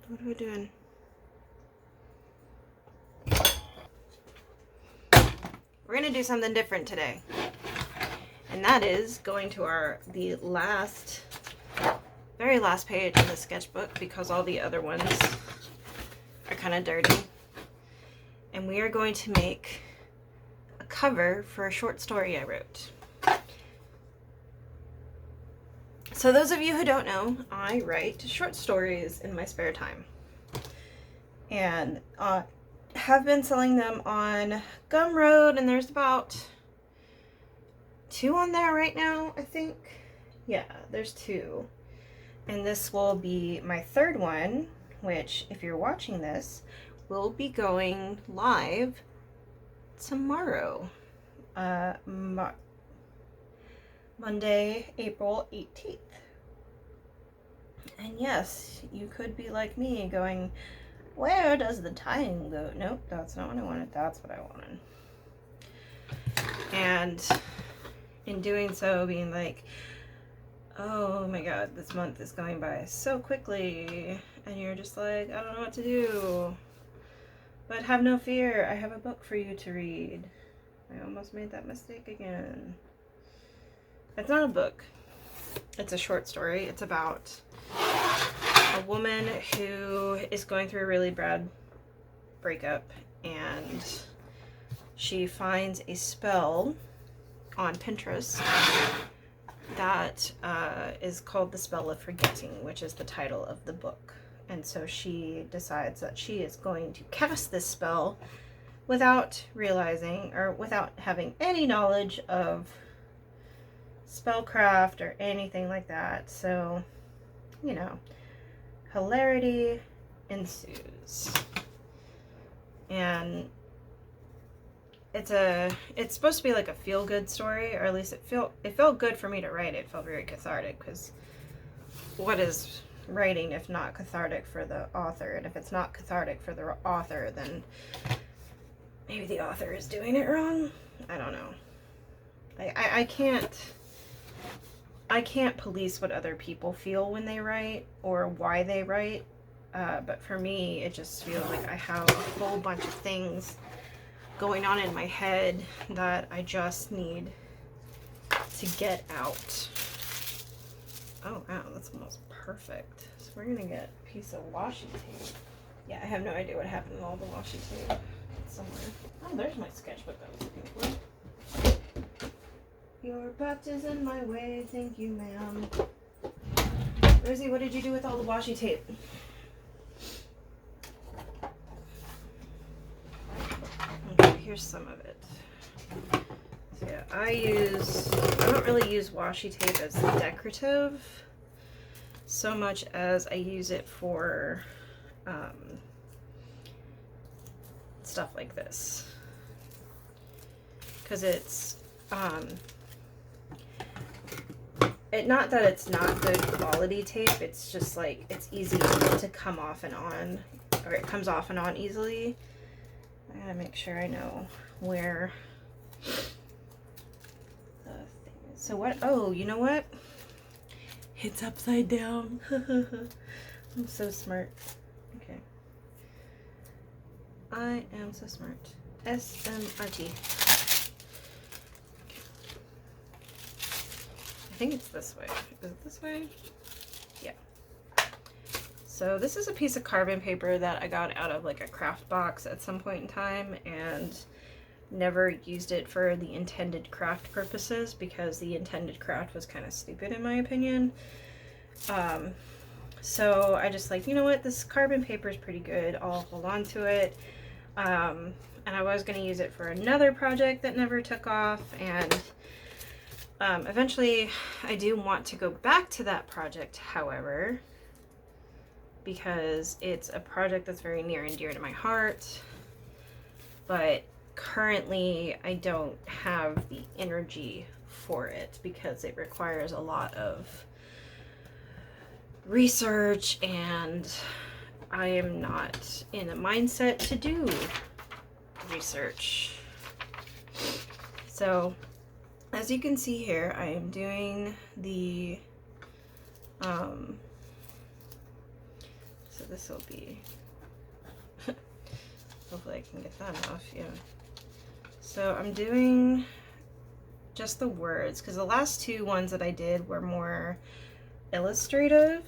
What are we doing? We're gonna do something different today. And that is going to the very last page of the sketchbook, because all the other ones are kind of dirty. And we are going to make a cover for a short story I wrote. So those of you who don't know, I write short stories in my spare time. And have been selling them on Gumroad, and there's about 2 on there right now, I think. Yeah, there's 2. And this will be my 3rd one, which, if you're watching this, will be going live tomorrow. Monday, April 18th. And yes, you could be like me going, where does the time go? Nope, that's not what I wanted. That's what I wanted. And in doing so, being like, oh my god, this month is going by so quickly. And you're just like, I don't know what to do. But have no fear, I have a book for you to read. I almost made that mistake again. It's not a book. It's a short story. It's about a woman who is going through a really bad breakup, and she finds a spell on Pinterest that is called the Spell of Forgetting, which is the title of the book. And so she decides that she is going to cast this spell without realizing, or without having any knowledge of spellcraft or anything like that. So, you know, hilarity ensues. And it's supposed to be like a feel-good story, or at least it felt good for me to write. It felt very cathartic, because what is writing if not cathartic for the author? And if it's not cathartic for the author, then maybe the author is doing it wrong. I don't know. I can't police what other people feel when they write or why they write, but for me, it just feels like I have a whole bunch of things going on in my head that I just need to get out. Oh wow, that's almost perfect. So we're gonna get a piece of washi tape. Yeah, I have no idea what happened to all the washi tape. It's somewhere. Oh, there's my sketchbook I was looking for. Your butt is in my way, thank you, ma'am. Rosie, what did you do with all the washi tape? Okay, here's some of it. So yeah, I don't really use washi tape as decorative so much as I use it for stuff like this. Because it's not that it's not good quality tape, it's just like it's easy to come off and on, or it comes off and on easily. I gotta make sure I know where the thing is. So what? Oh, you know what? It's upside down. I'm so smart. Okay. I am so smart. SMRT. I think it's this way. Is it this way? Yeah. So this is a piece of carbon paper that I got out of like a craft box at some point in time, and never used it for the intended craft purposes, because the intended craft was kind of stupid in my opinion. So I just like, you know what, this carbon paper is pretty good, I'll hold on to it. And I was going to use it for another project that never took off, and eventually I do want to go back to that project, however, because it's a project that's very near and dear to my heart, but currently I don't have the energy for it because it requires a lot of research, and I am not in a mindset to do research. So as you can see here, I am doing the So this will be, hopefully I can get that off, yeah. So I'm doing just the words, because the last two ones that I did were more illustrative.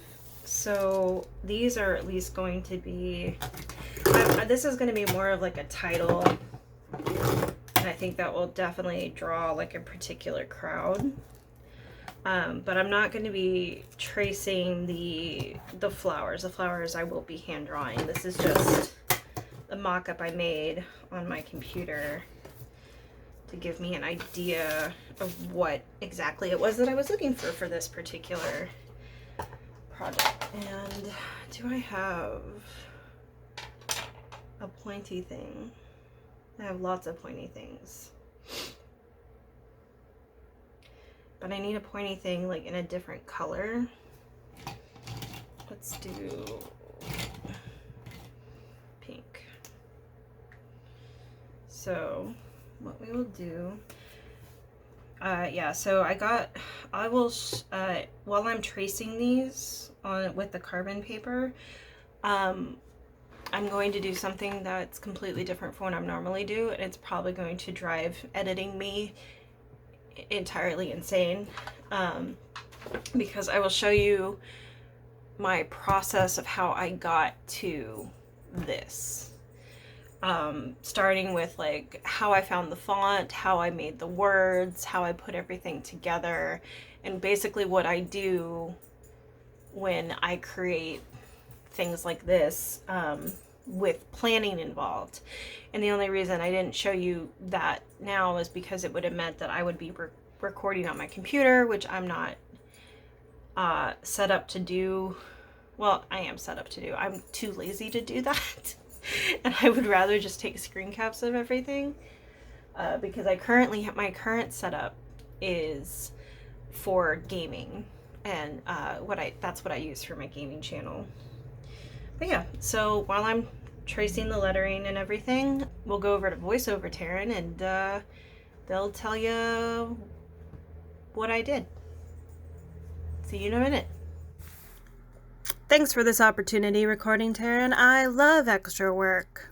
So these are at least going to be, this is going to be more of like a title. And I think that will definitely draw like a particular crowd. But I'm not going to be tracing the flowers. The flowers I will be hand drawing. This is just the mock-up I made on my computer to give me an idea of what exactly it was that I was looking for this particular project. And do I have a pointy thing? I have lots of pointy things. But I need a pointy thing like in a different color. Let's do pink. So what we will do, yeah, so I will, while I'm tracing these with the carbon paper, I'm going to do something that's completely different from what I normally do, and it's probably going to drive editing me entirely insane, because I will show you my process of how I got to this. Starting with like how I found the font, how I made the words, how I put everything together, and basically what I do when I create things like this, with planning involved. And the only reason I didn't show you that now is because it would have meant that I would be recording on my computer, which I'm not set up to do. Well, I am set up to do. I'm too lazy to do that. And I would rather just take screen caps of everything, because I currently have, my current setup is for gaming, and that's what I use for my gaming channel. But yeah, so while I'm tracing the lettering and everything, we'll go over to VoiceOver Taryn, and they'll tell you what I did. See you in a minute. Thanks for this opportunity, recording Taryn. I love extra work.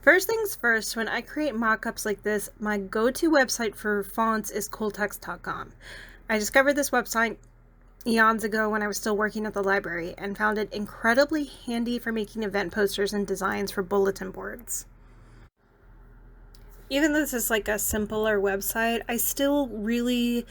First things first, when I create mock-ups like this, my go-to website for fonts is cooltext.com. I discovered this website eons ago when I was still working at the library and found it incredibly handy for making event posters and designs for bulletin boards. Even though this is like a simpler website, I still really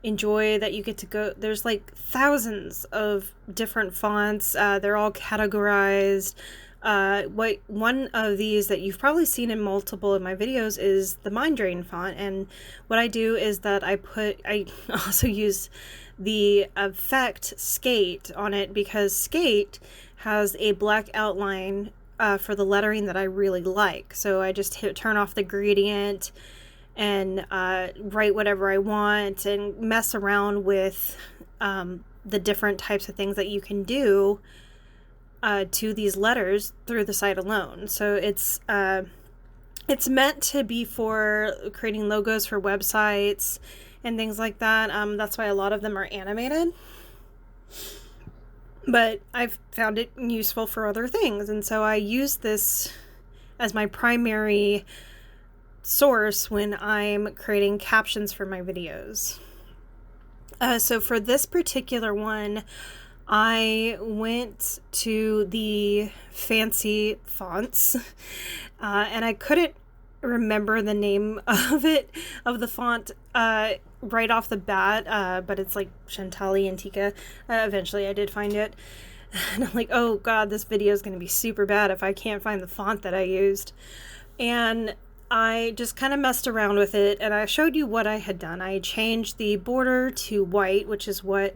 enjoy that you get to go, there's like thousands of different fonts. They're all categorized. One of these that you've probably seen in multiple of my videos is the Mind Drain font, and what I do is that I also use the effect Skate on it, because Skate has a black outline for the lettering that I really like. So I just turn off the gradient and write whatever I want and mess around with the different types of things that you can do to these letters through the site alone. So it's meant to be for creating logos for websites and things like that. That's why a lot of them are animated. But I've found it useful for other things, and so I use this as my primary source when I'm creating captions for my videos. So for this particular one, I went to the fancy fonts, and I couldn't remember the name of the font right off the bat, but it's like Chantal Antica. Eventually I did find it, and I'm like, oh god, this video is going to be super bad if I can't find the font that I used. And I just kind of messed around with it, and I showed you what I had done. I changed the border to white, which is what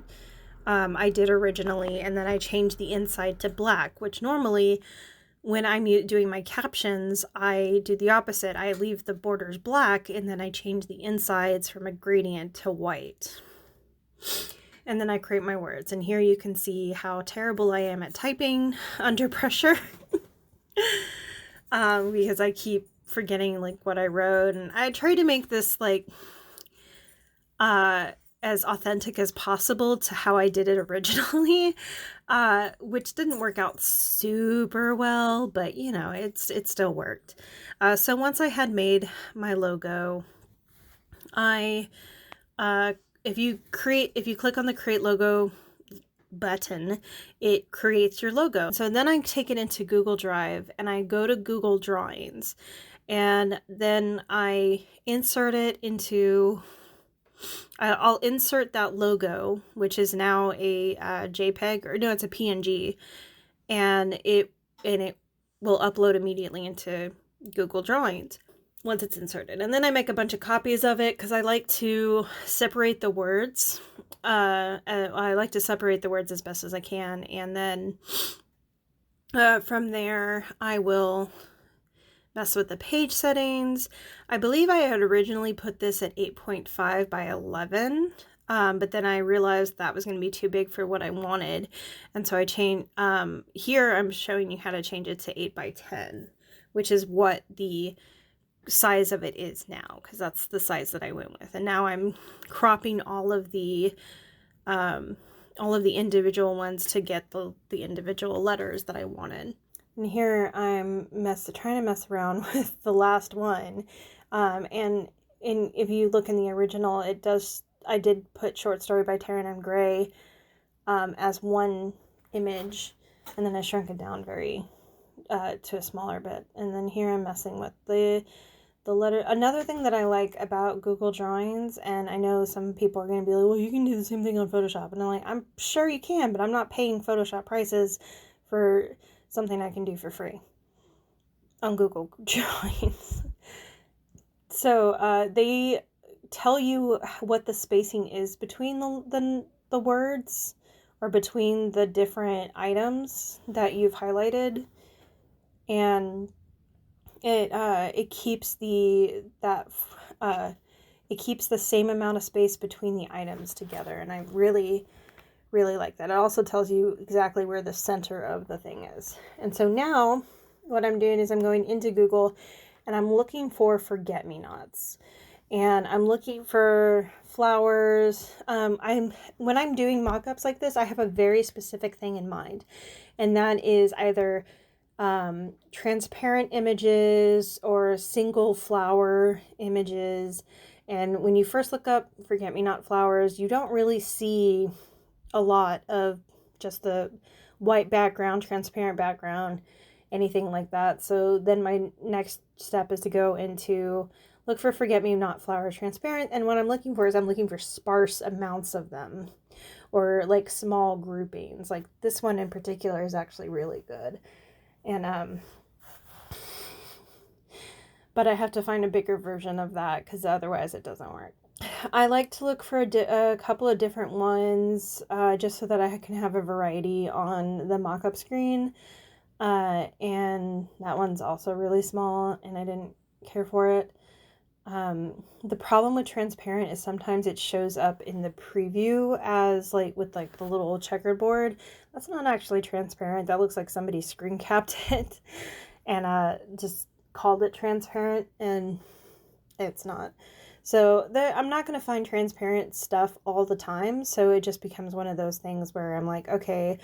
I did originally, and then I changed the inside to black, which normally when I'm doing my captions, I do the opposite. I leave the borders black, and then I change the insides from a gradient to white. And then I create my words. And here you can see how terrible I am at typing under pressure. Because I keep forgetting like what I wrote. And I try to make this like as authentic as possible to how I did it originally, which didn't work out super well, but you know, it still worked. So once I had made my logo, I if you click on the create logo button, it creates your logo. So then I take it into Google Drive and I go to Google Drawings, and then I insert it into I'll insert that logo, which is now a JPEG, or no, it's a PNG, and it will upload immediately into Google Drawings once it's inserted. And then I make a bunch of copies of it because I like to separate the words. I like to separate the words as best as I can, and then from there I will mess with the page settings. I believe I had originally put this at 8.5 by 11, but then I realized that was going to be too big for what I wanted, and so I changed. Here I'm showing you how to change it to 8 by 10, which is what the size of it is now, because that's the size that I went with. And now I'm cropping all of the individual ones to get the individual letters that I wanted. And here I'm trying to mess around with the last one. And if you look in the original, I did put Short Story by Taryn and Gray as one image, and then I shrunk it down to a smaller bit. And then here I'm messing with the letter. Another thing that I like about Google Drawings, and I know some people are going to be like, well, you can do the same thing on Photoshop. And I'm like, I'm sure you can, but I'm not paying Photoshop prices for something I can do for free on Google Drawings. So they tell you what the spacing is between the words, or between the different items that you've highlighted, and it keeps it keeps the same amount of space between the items together, and I really like that. It also tells you exactly where the center of the thing is. And so now what I'm doing is I'm going into Google and I'm looking for forget-me-nots, and I'm looking for flowers. When I'm doing mock-ups like this, I have a very specific thing in mind, and that is either transparent images or single flower images. And when you first look up forget-me-not flowers, you don't really see a lot of just the white background, transparent background, anything like that. So then my next step is to go into look for forget-me-not flowers transparent, and what I'm looking for is I'm looking for sparse amounts of them, or like small groupings. Like this one in particular is actually really good. And but I have to find a bigger version of that because otherwise it doesn't work. I like to look for a couple of different ones, just so that I can have a variety on the mock-up screen. And that one's also really small, and I didn't care for it. The problem with transparent is sometimes it shows up in the preview as like with like the little checkerboard. That's not actually transparent. That looks like somebody screen capped it and just called it transparent, and it's not. So I'm not going to find transparent stuff all the time, so it just becomes one of those things where I'm like, okay,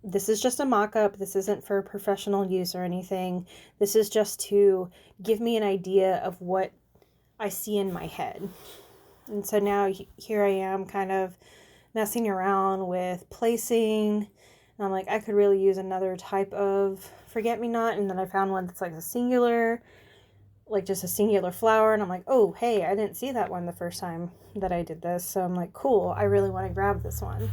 this is just a mock-up. This isn't for professional use or anything. This is just to give me an idea of what I see in my head. And so now here I am kind of messing around with placing. And I'm like, I could really use another type of forget-me-not. And then I found one that's like a singular, like just a singular flower. And I'm like, oh, hey, I didn't see that one the first time that I did this. So I'm like, cool, I really want to grab this one.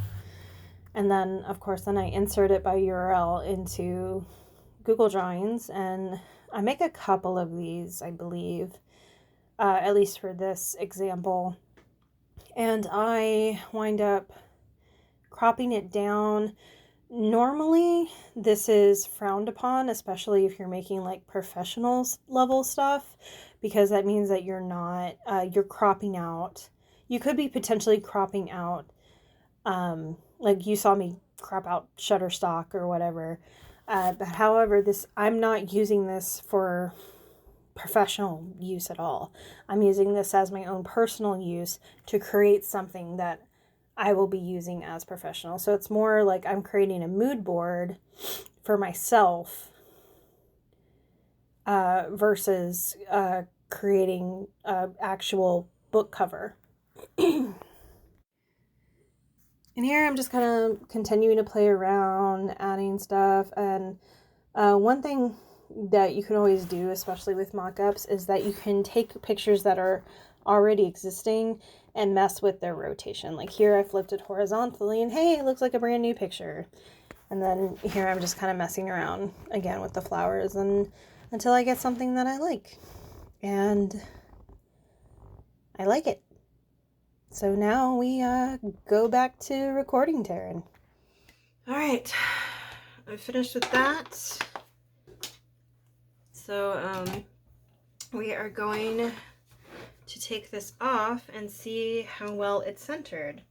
And then, of course, I insert it by URL into Google Drawings, and I make a couple of these, I believe, at least for this example. And I wind up cropping it down. Normally, this is frowned upon, especially if you're making like professional level stuff, because that means that you're not, you're cropping out. You could be potentially cropping out, like you saw me crop out Shutterstock or whatever. But however, I'm not using this for professional use at all. I'm using this as my own personal use to create something that I will be using as professional. So it's more like I'm creating a mood board for myself versus creating an actual book cover. And here I'm just kind of continuing to play around, adding stuff. And one thing that you can always do, especially with mock-ups, is that you can take pictures that are already existing and mess with their rotation. Like here I flipped it horizontally and hey, it looks like a brand new picture. And then here I'm just kind of messing around again with the flowers and until I get something that I like. And I like it. So now we go back to recording, Taryn. All right, I'm finished with that. So we are going to take this off and see how well it's centered.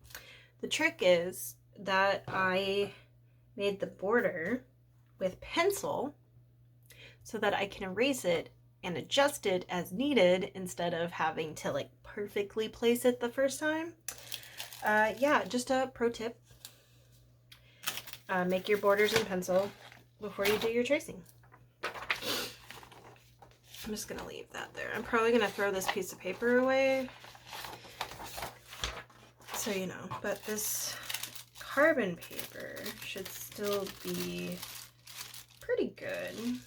The trick is that I made the border with pencil so that I can erase it and adjust it as needed instead of having to like perfectly place it the first time. Yeah, just a pro tip. Make your borders in pencil before you do your tracing. I'm just gonna leave that there. I'm probably gonna throw this piece of paper away, so you know, but this carbon paper should still be pretty good.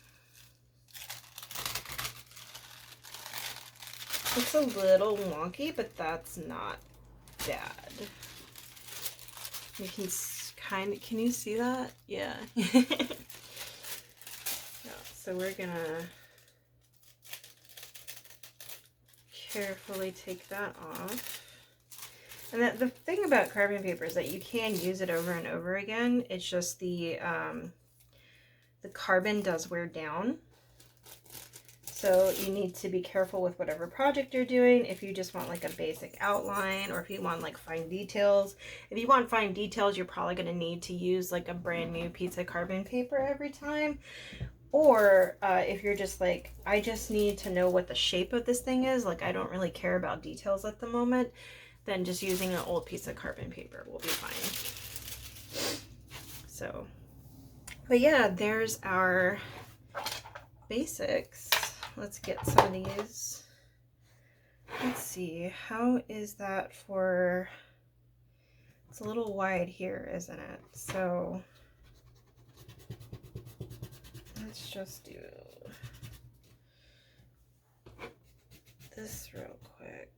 It's a little wonky, but that's not bad. You can can you see that? Yeah. Yeah, so we're gonna carefully take that off. And the thing about carbon paper is that you can use it over and over again. It's just the carbon does wear down. So you need to be careful with whatever project you're doing. If you just want like a basic outline, or if you want like fine details. If you want fine details, you're probably going to need to use like a brand new piece of carbon paper every time. Or if you're just like, I just need to know what the shape of this thing is, like I don't really care about details at the moment, then just using an old piece of carbon paper will be fine. So, but yeah, there's our basics. Let's get some of these. Let's see, how is that for, it's a little wide here, isn't it? So let's just do this real quick.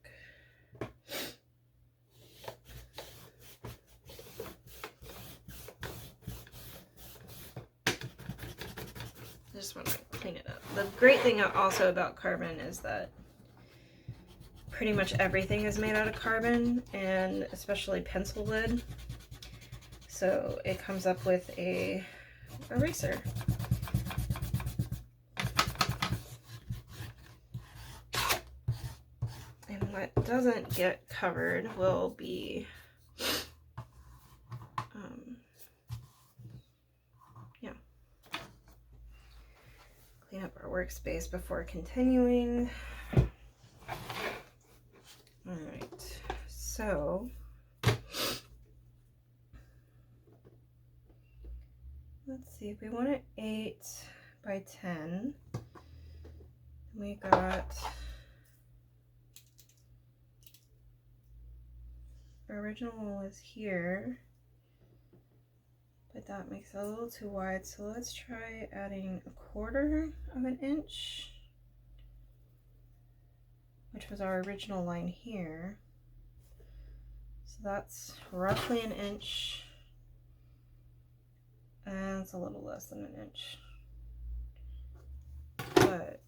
I just want to clean it up. The great thing also about carbon is that pretty much everything is made out of carbon, and especially pencil lead. So it comes up with a eraser. And what doesn't get covered will be yeah. Clean up our workspace before continuing. All right, so let's see, if we want it 8 by 10, we got our original one was here, but that makes it a little too wide, so let's try adding 1/4 of an inch, which was our original line here. So that's roughly an inch, and it's a little less than an inch, but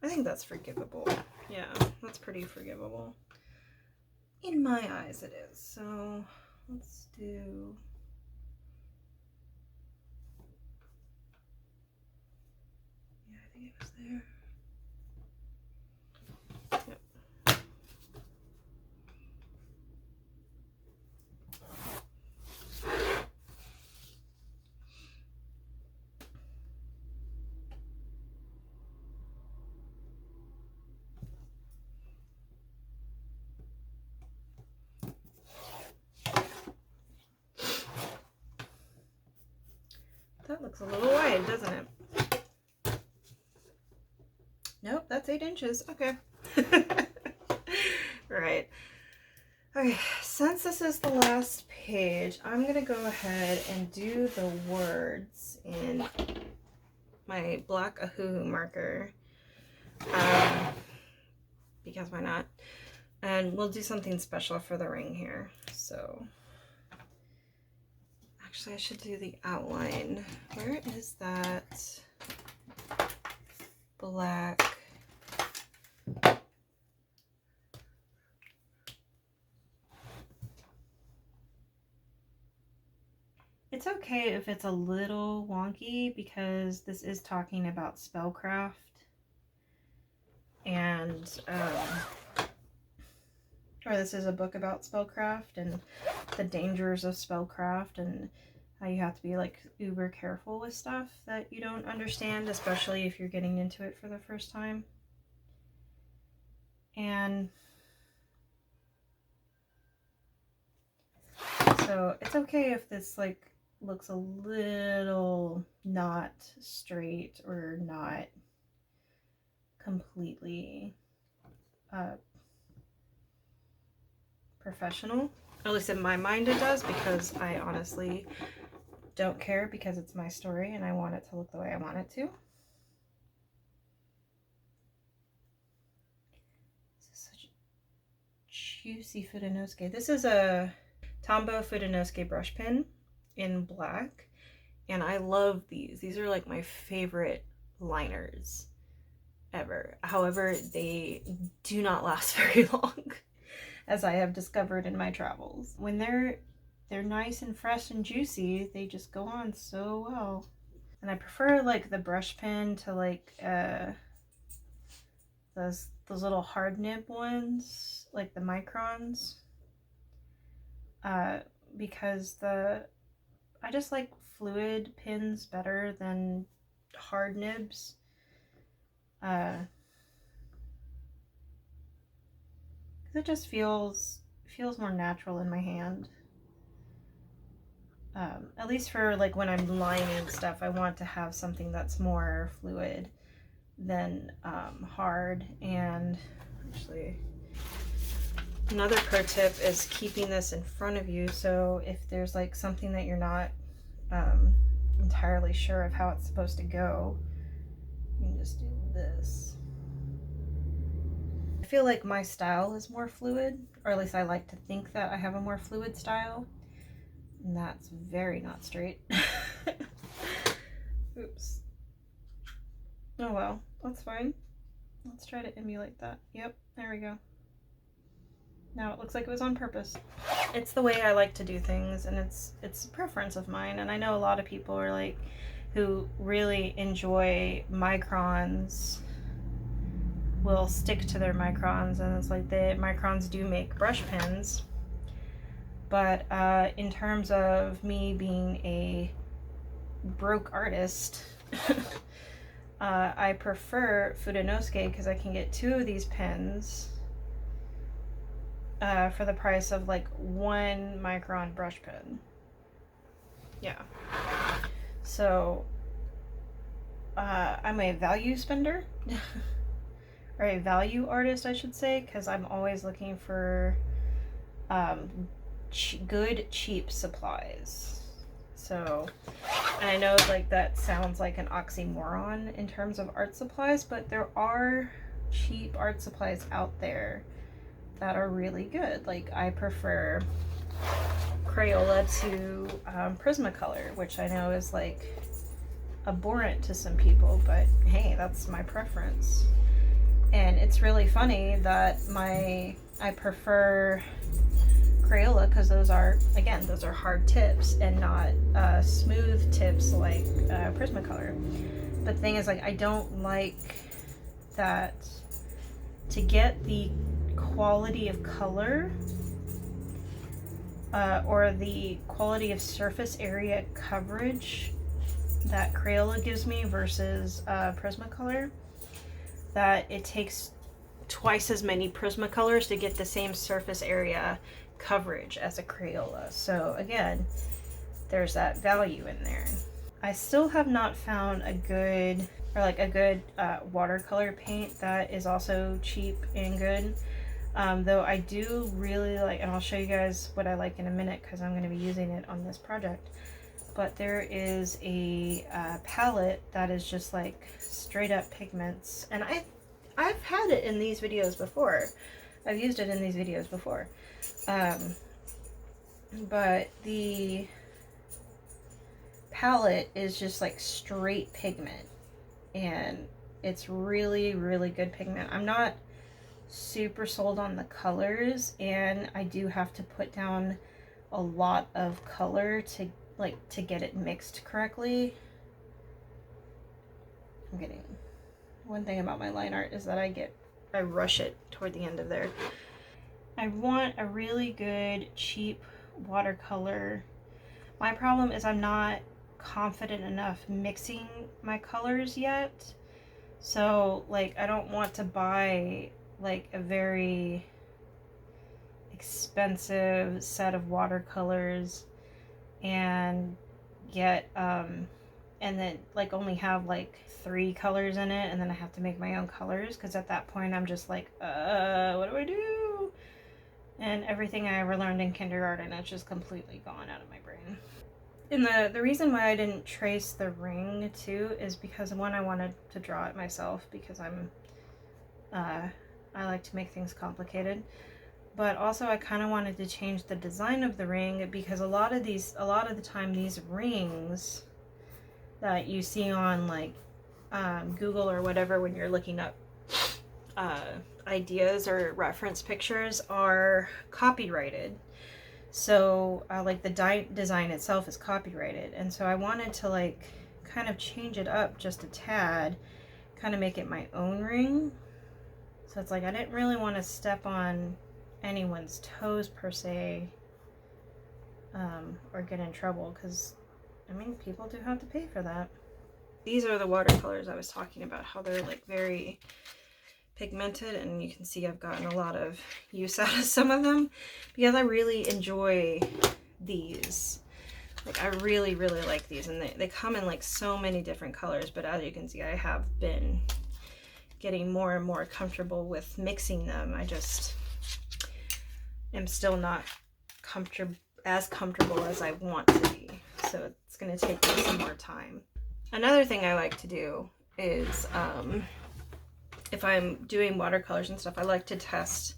I think that's forgivable. Yeah, that's pretty forgivable. In my eyes it is. So let's do, yeah, I think it was there. Yep. Looks a little wide, doesn't it? Nope, that's 8 inches. Okay. Right. Okay, since this is the last page, I'm going to go ahead and do the words in my black Ahuhu marker. Because why not? And we'll do something special for the ring here. So, actually I should do the outline. Where is that black? It's okay if it's a little wonky because this is talking about spellcraft and or this is a book about spellcraft and the dangers of spellcraft and how you have to be like uber careful with stuff that you don't understand, especially if you're getting into it for the first time. And so it's okay if this like looks a little not straight or not completely professional. At least in my mind it does, because I honestly don't care, because it's my story and I want it to look the way I want it to. This is such a juicy Fudenosuke. This is a Tombow Fudenosuke brush pen in black, and I love these. These are like my favorite liners ever. However, they do not last very long, as I have discovered in my travels. When they're nice and fresh and juicy, they just go on so well. And I prefer like the brush pen to like those little hard nib ones, like the microns, because I just like fluid pins better than hard nibs. Because it just feels more natural in my hand. At least for like when I'm lining stuff, I want to have something that's more fluid than hard. And actually, another pro tip is keeping this in front of you, so if there's like something that you're not entirely sure of how it's supposed to go, you can just do this. I feel like my style is more fluid, or at least I like to think that I have a more fluid style, and that's very not straight. Oops. Oh well, that's fine. Let's try to emulate that. Yep, there we go. Now it looks like it was on purpose. It's the way I like to do things, and it's a preference of mine, and I know a lot of people are like, who really enjoy microns will stick to their microns, and it's like the microns do make brush pens. But in terms of me being a broke artist, I prefer Fudenosuke because I can get 2 of these pens for the price of like 1 micron brush pen. Yeah. So I'm a value spender. Or a value artist, I should say, because I'm always looking for good, cheap supplies. So, and I know like that sounds like an oxymoron in terms of art supplies, but there are cheap art supplies out there that are really good. Like I prefer Crayola to Prismacolor, which I know is like abhorrent to some people, but hey, that's my preference. And it's really funny that I prefer Crayola because those are hard tips and not smooth tips like Prismacolor. But the thing is, like, I don't like that to get the quality of color or the quality of surface area coverage that Crayola gives me versus Prismacolor, that it takes twice as many Prismacolors to get the same surface area coverage as a Crayola. So again, there's that value in there. I still have not found a good, or like a good watercolor paint that is also cheap and good. Though I do really like, and I'll show you guys what I like in a minute because I'm going to be using it on this project. But there is a palette that is just like straight up pigments, and I've had it in these videos before. I've used it in these videos before. But the palette is just like straight pigment, and it's really, really good pigment. I'm not super sold on the colors, and I do have to put down a lot of color to get it mixed correctly. I'm getting, one thing about my line art is that I rush it toward the end of there. I want a really good cheap watercolor. My problem is I'm not confident enough mixing my colors yet. So like I don't want to buy like a very expensive set of watercolors and get and then like only have like 3 colors in it, and then I have to make my own colors, because at that point I'm just like, what do I do? And everything I ever learned in kindergarten, it's just completely gone out of my brain. And the reason why I didn't trace the ring too is because, one, I wanted to draw it myself because I like to make things complicated. But also I kind of wanted to change the design of the ring, because a lot of the time these rings that you see on like Google or whatever when you're looking up ideas or reference pictures are copyrighted. So like the design itself is copyrighted, and so I wanted to like kind of change it up just a tad, kind of make it my own ring. So it's like I didn't really want to step on anyone's toes per se, or get in trouble, because I mean people do have to pay for that. These are the watercolors I was talking about, how they're like very pigmented, and you can see I've gotten a lot of use out of some of them because I really enjoy these. Like I really, really like these, and they come in like so many different colors, but as you can see I have been getting more and more comfortable with mixing them. I just am still not as comfortable as I want to be, so it's going to take me some more time. Another thing I like to do is if I'm doing watercolors and stuff, I like to test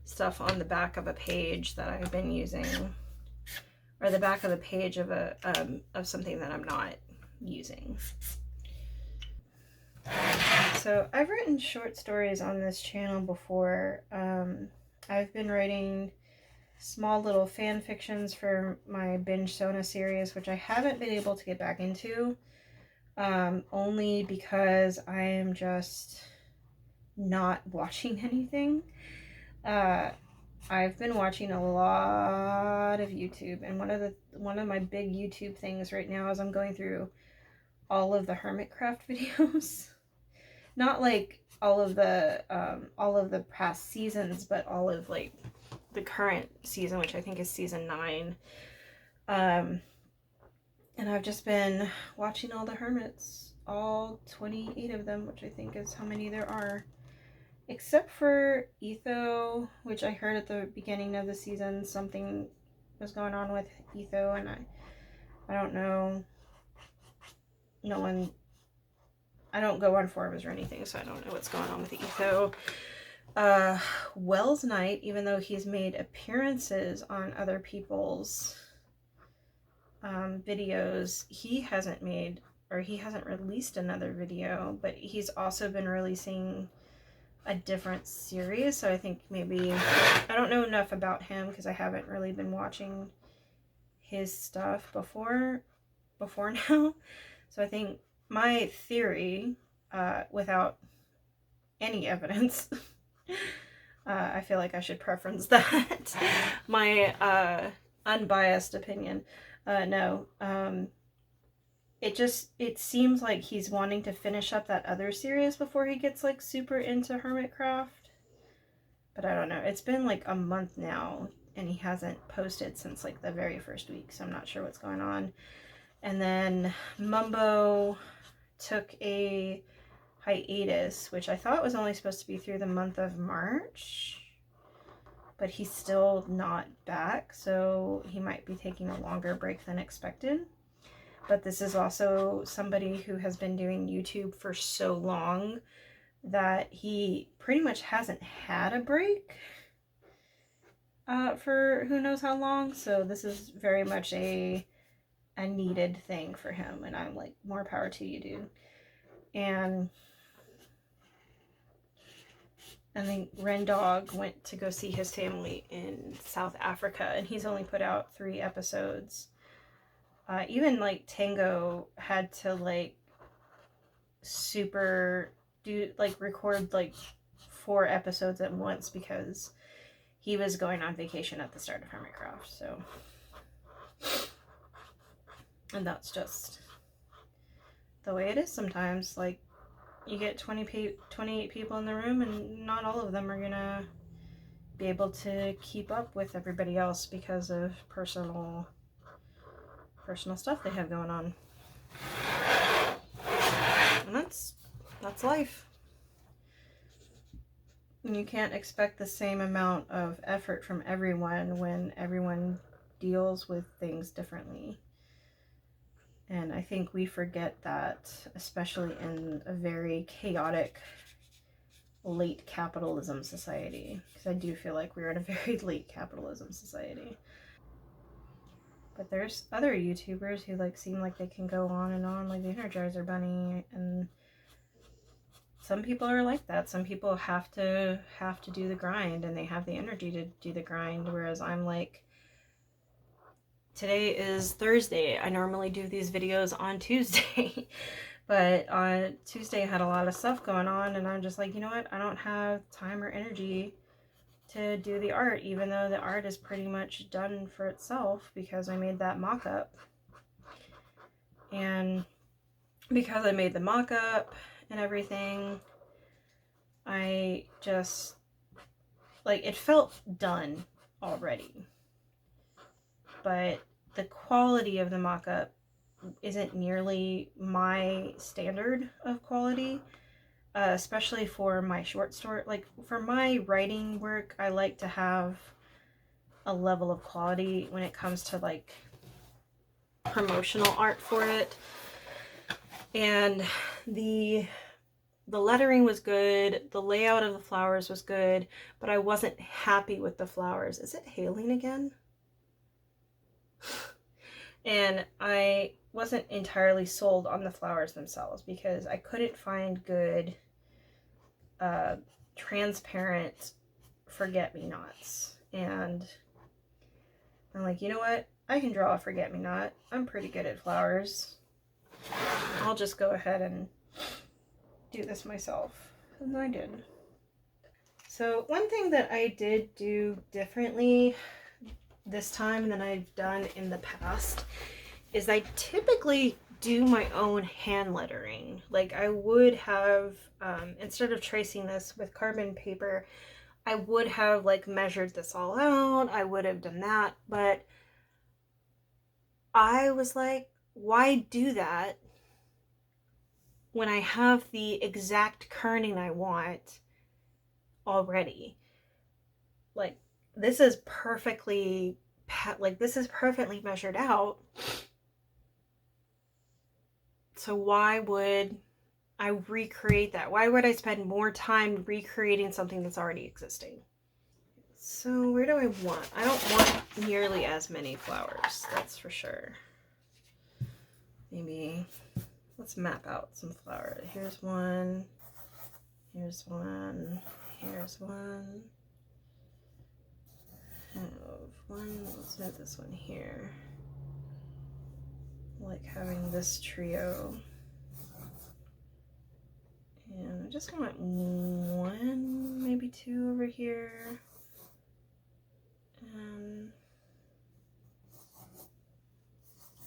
stuff on the back of a page that I've been using, or the back of the page of of something that I'm not using. So I've written short stories on this channel before. I've been writing small little fan fictions for my Binge Sona series, which I haven't been able to get back into, only because I am just not watching anything. I've been watching a lot of YouTube, and one of my big YouTube things right now is I'm going through all of the Hermitcraft videos. Not like all of the past seasons, but all of like the current season, which I think is season 9. And I've just been watching all the hermits, all 28 of them, which I think is how many there are. Except for Etho, which I heard at the beginning of the season something was going on with Etho, and I don't know. I don't go on forums or anything, so I don't know what's going on with Etho. Wells Knight, even though he's made appearances on other people's videos, he hasn't released another video, but he's also been releasing a different series, so I think maybe, I don't know enough about him because I haven't really been watching his stuff before now. So I think my theory, without any evidence, I feel like I should preference that. My unbiased opinion. It seems like he's wanting to finish up that other series before he gets like super into Hermitcraft. But I don't know. It's been like a month now and he hasn't posted since like the very first week, so I'm not sure what's going on. And then Mumbo took a hiatus, which I thought was only supposed to be through the month of March, but he's still not back, so he might be taking a longer break than expected. But this is also somebody who has been doing YouTube for so long that he pretty much hasn't had a break for who knows how long. So this is very much a needed thing for him, and I'm like, more power to you, dude. And then Ren Dog went to go see his family in South Africa, and he's only put out 3 episodes. Even like Tango had to like record like 4 episodes at once because he was going on vacation at the start of Hermitcraft. So, and that's just the way it is sometimes. Like, you get 28 people in the room, and not all of them are gonna be able to keep up with everybody else because of personal stuff they have going on. And that's life. And you can't expect the same amount of effort from everyone when everyone deals with things differently. And I think we forget that, especially in a very chaotic late capitalism society. Because I do feel like we're in a very late capitalism society. But there's other YouTubers who like seem like they can go on and on, like the Energizer Bunny, and some people are like that. Some people have to do the grind, and they have the energy to do the grind, whereas I'm like, today is Thursday. I normally do these videos on Tuesday. But on Tuesday I had a lot of stuff going on, and I'm just like, you know what? I don't have time or energy to do the art, even though the art is pretty much done for itself because I made that mock-up. And because I made the mock-up and everything, I just, like, it felt done already. But the quality of the mock-up isn't nearly my standard of quality, especially for my short story. Like, for my writing work, I like to have a level of quality when it comes to like promotional art for it. And the lettering was good, the layout of the flowers was good, but I wasn't happy with the flowers. Is it hailing again? And I wasn't entirely sold on the flowers themselves because I couldn't find good transparent forget-me-nots. And I'm like, you know what? I can draw a forget-me-not. I'm pretty good at flowers. I'll just go ahead and do this myself. And I did. So one thing that I did do differently this time than I've done in the past is I typically do my own hand lettering. Like, I would have, instead of tracing this with carbon paper, I would have like measured this all out. I would have done that, but I was like, why do that when I have the exact kerning I want already? Like, this is perfectly measured out. So why would I recreate that? Why would I spend more time recreating something that's already existing? So where do I want? I don't want nearly as many flowers, that's for sure. Maybe let's map out some flowers. Here's one. Here's one. Here's one. Let's move this one here. I like having this trio. And I just want 1, maybe 2 over here. And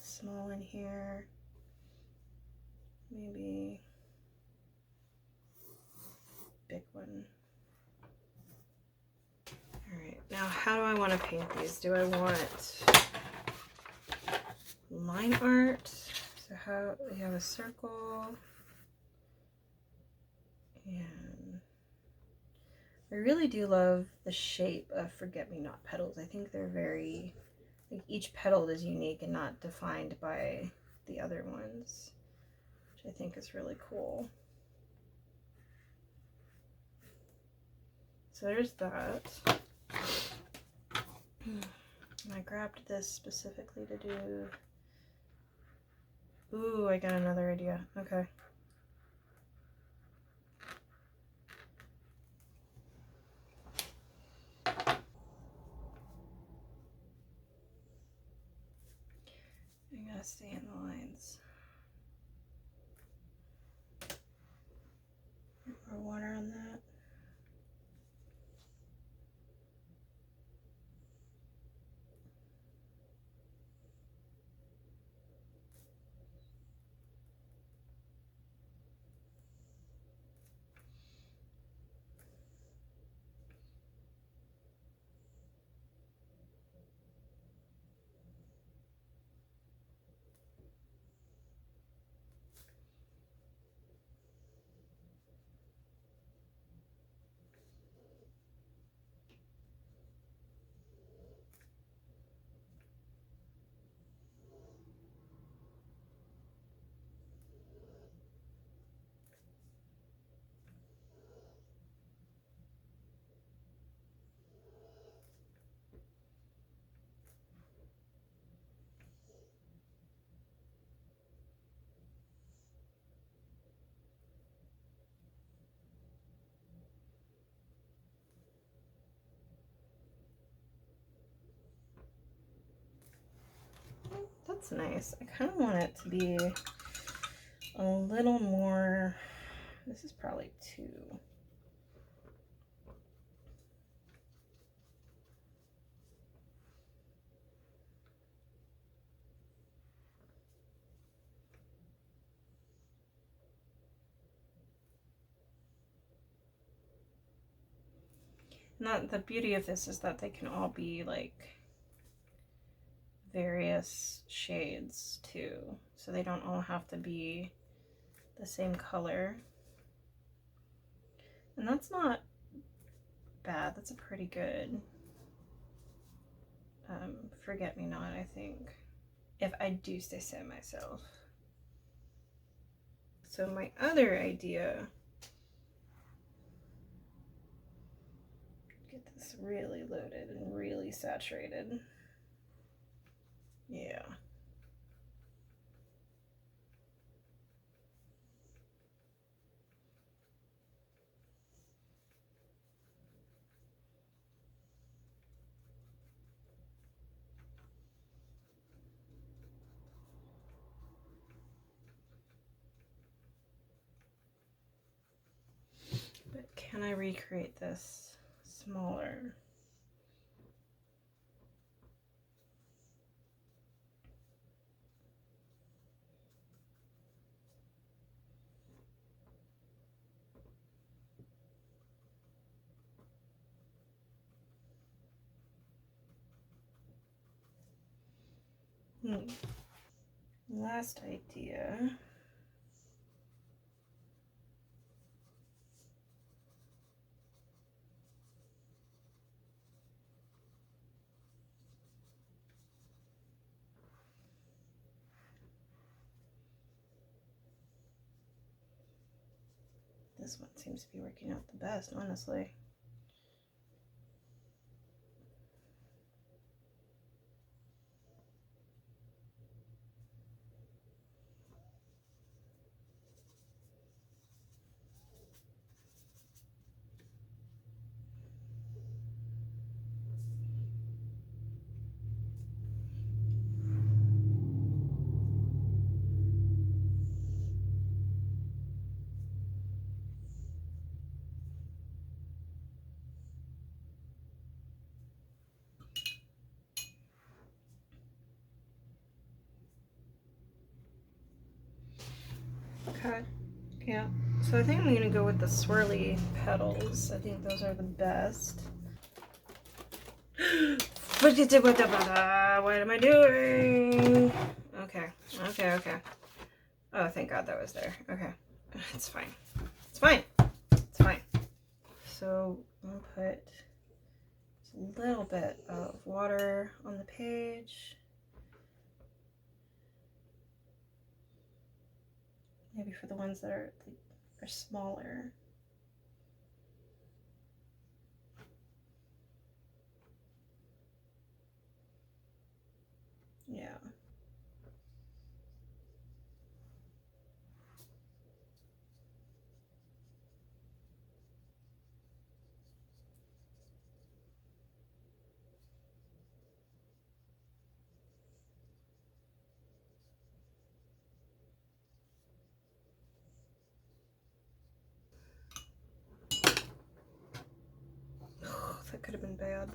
small in here. Maybe big one. Alright, now how do I want to paint these? Do I want line art? So how we have a circle, and I really do love the shape of forget-me-not petals. I think they're very, like, each petal is unique and not defined by the other ones, which I think is really cool. So there's that. And I grabbed this specifically to do. Ooh, I got another idea. Okay. I gotta stay in the lines. Pour water on that. That's nice. I kind of want it to be a little more. This is probably too. Not the beauty of this is that they can all be like various shades too, so they don't all have to be the same color. And that's not bad. That's a pretty good forget-me-not, I think, if I do say myself. So my other idea, get this really loaded and really saturated. Yeah. But can I recreate this smaller? Last idea. This one seems to be working out the best, honestly. Okay, yeah. So I think I'm gonna go with the swirly petals. I think those are the best. What am I doing? Okay. Oh, thank God that was there. Okay. It's fine. It's fine. It's fine. So I'll put a little bit of water on the page. Maybe for the ones that are smaller. Yeah. Oh, that could have been bad.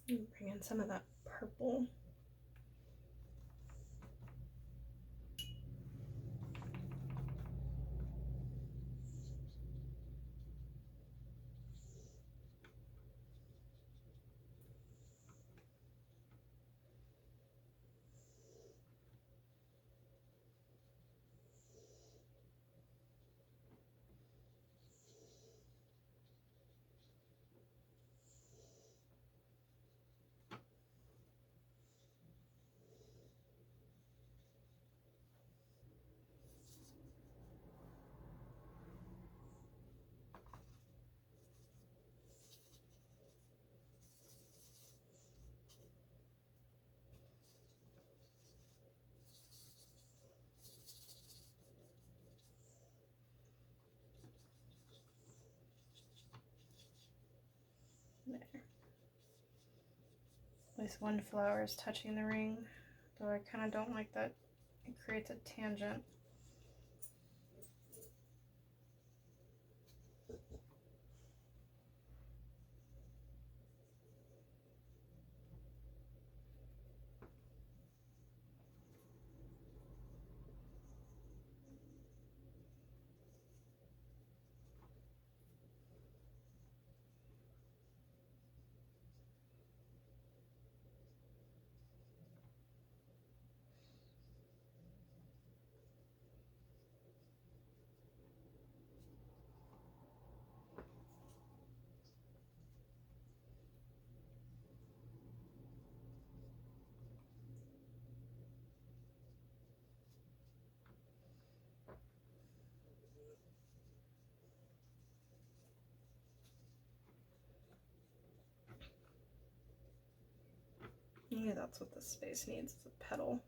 Bring in some of that purple. There. At least one flower is touching the ring, though I kind of don't like that. It creates a tangent. Maybe that's what this space needs, is a petal.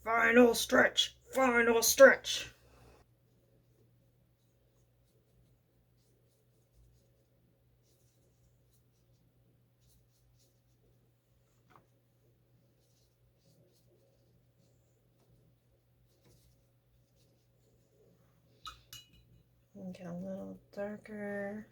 Final stretch! Final stretch! Get a little darker.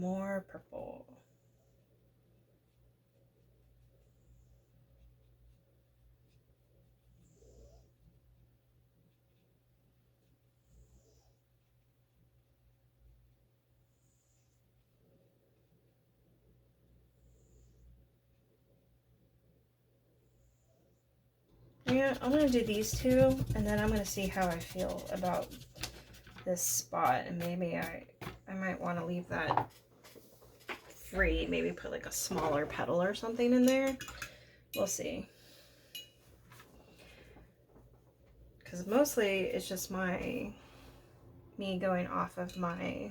more purple. Yeah, I'm going to do these two, and then I'm going to see how I feel about this spot, and maybe I might want to leave that free, maybe put like a smaller petal or something in there. We'll see. Because mostly it's just me going off of my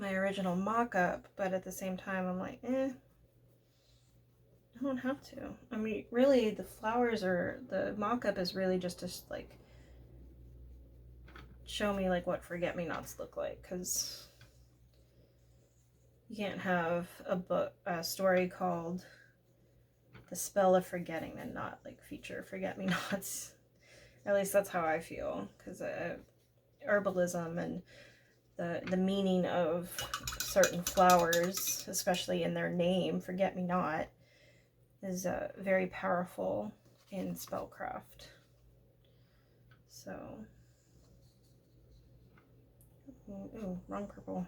original mock-up, but at the same time I'm like, I don't have to. I mean, really, the flowers the mock-up is really just to like show me like what forget-me-nots look like, because you can't have a story called The Spell of Forgetting and not like feature forget-me-nots. At least that's how I feel, because herbalism and the meaning of certain flowers, especially in their name, forget-me-not, is very powerful in spellcraft. So, ooh, wrong purple.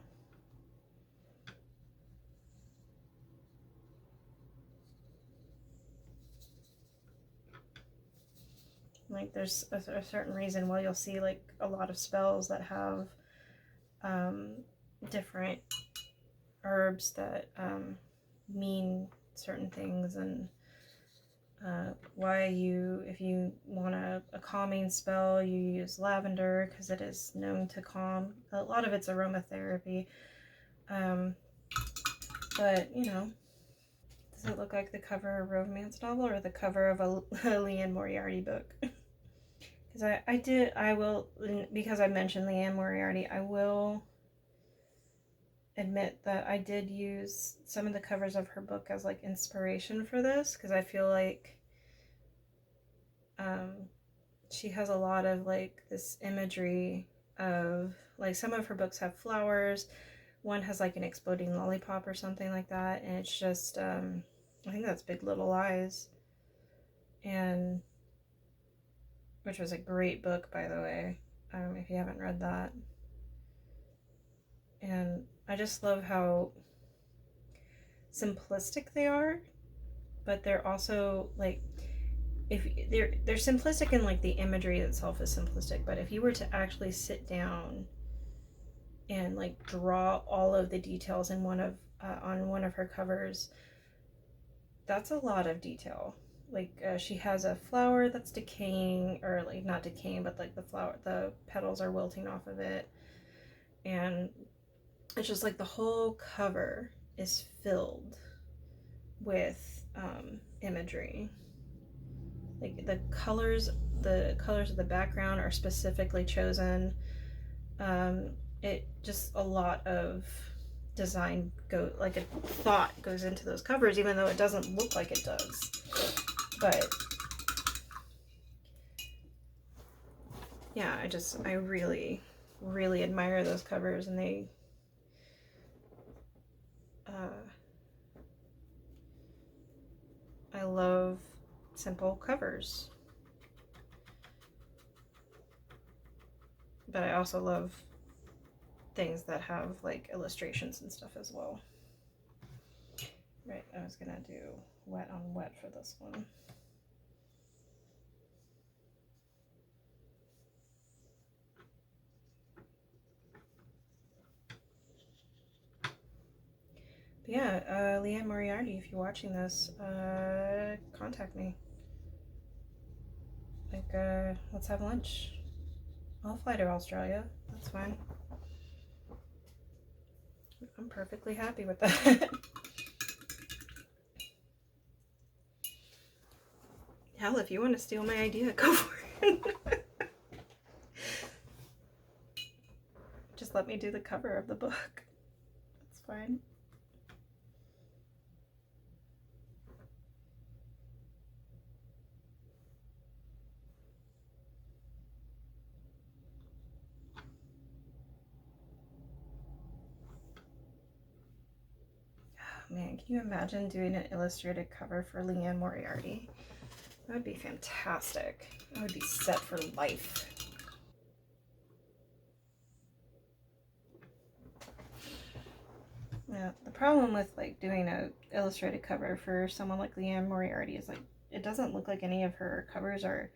Like, there's a certain reason why you'll see like a lot of spells that have different herbs that mean certain things, and why if you want a calming spell, you use lavender because it is known to calm. A lot of it's aromatherapy, but you know, does it look like the cover of a romance novel or the cover of a Leanne Moriarty book? Because I will, because I mentioned Leanne Moriarty, I will admit that I did use some of the covers of her book as like inspiration for this, because I feel like she has a lot of like this imagery of like, some of her books have flowers, one has like an exploding lollipop or something like that, and it's just I think that's Big Little Lies, and which was a great book, by the way, if you haven't read that. And I just love how simplistic they are, but they're also like, if they're simplistic in like the imagery itself is simplistic, but if you were to actually sit down and like draw all of the details in on one of her covers, that's a lot of detail. Like she has a flower that's decaying, or like not decaying, but like the petals are wilting off of it, and it's just like the whole cover is filled with imagery. Like the colors of the background are specifically chosen. It just, a lot of design like a thought goes into those covers, even though it doesn't look like it does. But yeah, I really, really admire those covers, and they I love simple covers, but I also love things that have like illustrations and stuff as well. Right, I was gonna do wet on wet for this one. But yeah, Leanne Moriarty, if you're watching this, contact me. Like, let's have lunch. I'll fly to Australia. That's fine. I'm perfectly happy with that. Hell, if you want to steal my idea, go for it. Just let me do the cover of the book. That's fine. man, can you imagine doing an illustrated cover for Leanne Moriarty? That would be fantastic. I would be set for life. Yeah, the problem with like doing a illustrated cover for someone like Leanne Moriarty is like it doesn't look like any of her covers are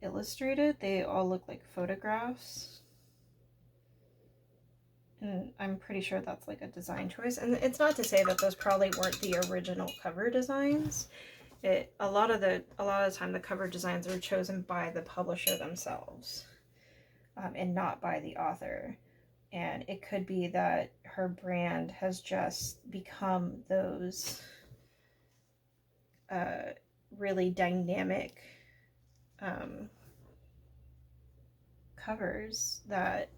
illustrated. They all look like photographs. And I'm pretty sure that's like a design choice. And it's not to say that those probably weren't the original cover designs. A lot of the time the cover designs are chosen by the publisher themselves, and not by the author. And it could be that her brand has just become those really dynamic covers that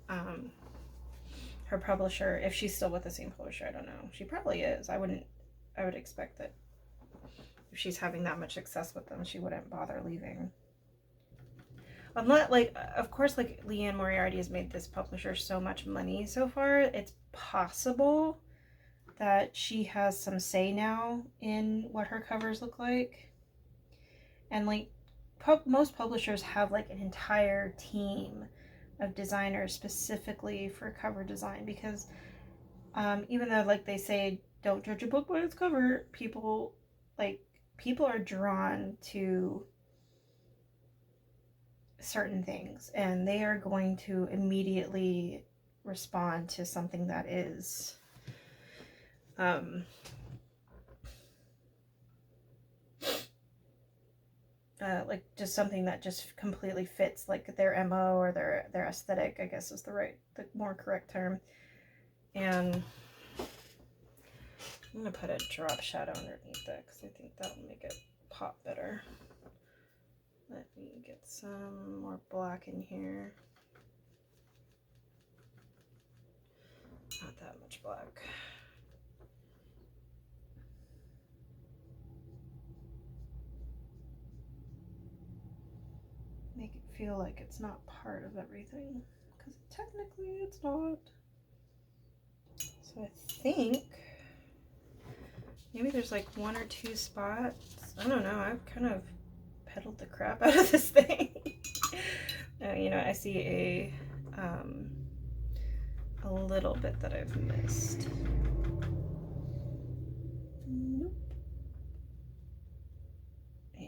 her publisher, if she's still with the same publisher, I don't know. She probably is. I would expect that if she's having that much success with them, she wouldn't bother leaving. Unless, like, of course, like, Leanne Moriarty has made this publisher so much money so far, it's possible that she has some say now in what her covers look like. And, like, most publishers have, like, an entire team of designers specifically for cover design because even though, like, they say don't judge a book by its cover, people are drawn to certain things and they are going to immediately respond to something that is like just something that just completely fits like their MO or their aesthetic, I guess is the more correct term. And I'm gonna put a drop shadow underneath that because I think that'll make it pop better. Let me get some more black in here. Not that much black. Make it feel like it's not part of everything, because technically it's not. So I think maybe there's like one or two spots. I don't know. I've kind of pedaled the crap out of this thing. You know, I see a little bit that I've missed. Nope. Yeah.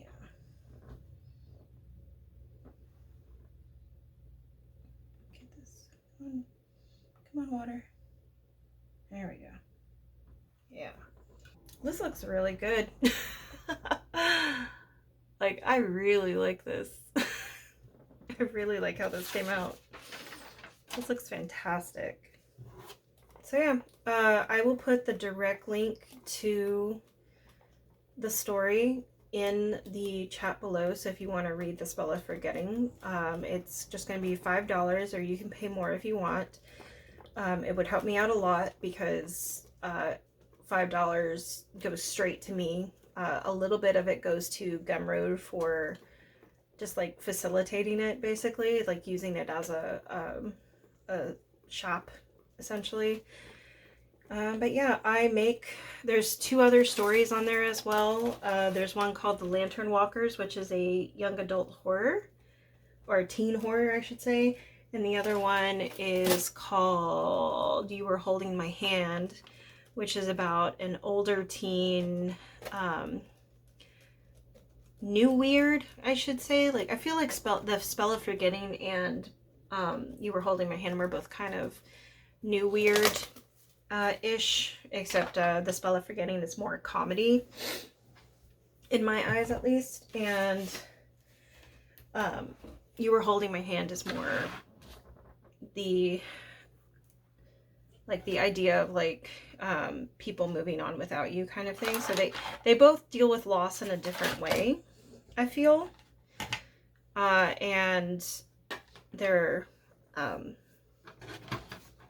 Get this. Come on, water. There we go. Yeah. This looks really good. Like, I really like this. I really like how this came out. This looks fantastic. So yeah, I will put the direct link to the story in the chat below. So if you want to read The Spell of Forgetting, it's just going to be $5, or you can pay more if you want. It would help me out a lot because $5 goes straight to me. A little bit of it goes to Gumroad for just like facilitating it, basically, like using it as a shop essentially. But yeah, there's 2 other stories on there as well. There's one called The Lantern Walkers, which is a young adult horror, or a teen horror, I should say. And the other one is called You Were Holding My Hand, which is about an older teen, new weird, I should say. Like, I feel like The Spell of Forgetting and You Were Holding My Hand were both kind of new weird ish, except The Spell of Forgetting is more comedy, in my eyes at least, and You Were Holding My Hand is more the idea of like people moving on without you kind of thing. So they both deal with loss in a different way, I feel, and they're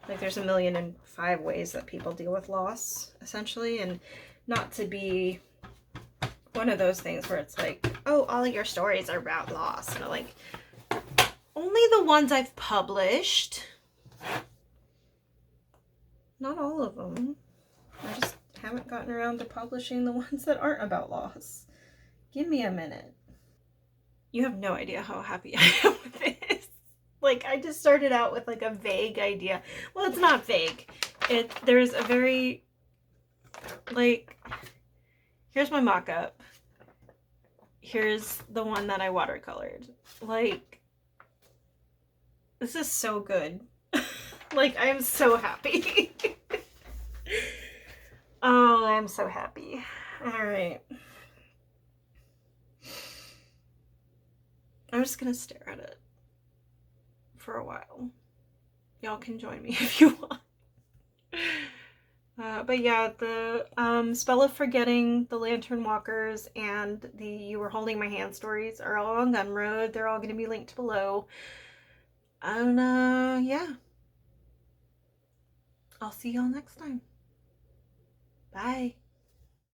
like there's 1,000,005 ways that people deal with loss, essentially, and not to be one of those things where it's like, oh, all of your stories are about loss, and I'm like, only the ones I've published. Not all of them. I just haven't gotten around to publishing the ones that aren't about loss. Give me a minute. You have no idea how happy I am with this. Like, I just started out with like a vague idea. Well, it's not vague. There's a very, like, here's my mock-up. Here's the one that I watercolored. Like, this is so good. Like, I am so happy. Oh, I'm so happy. All right. I'm just gonna stare at it for a while. Y'all can join me if you want. But yeah, the Spell of Forgetting, the Lantern Walkers, and the You Were Holding My Hand stories are all on Gumroad. They're all going to be linked below. And yeah. I'll see y'all next time. Bye.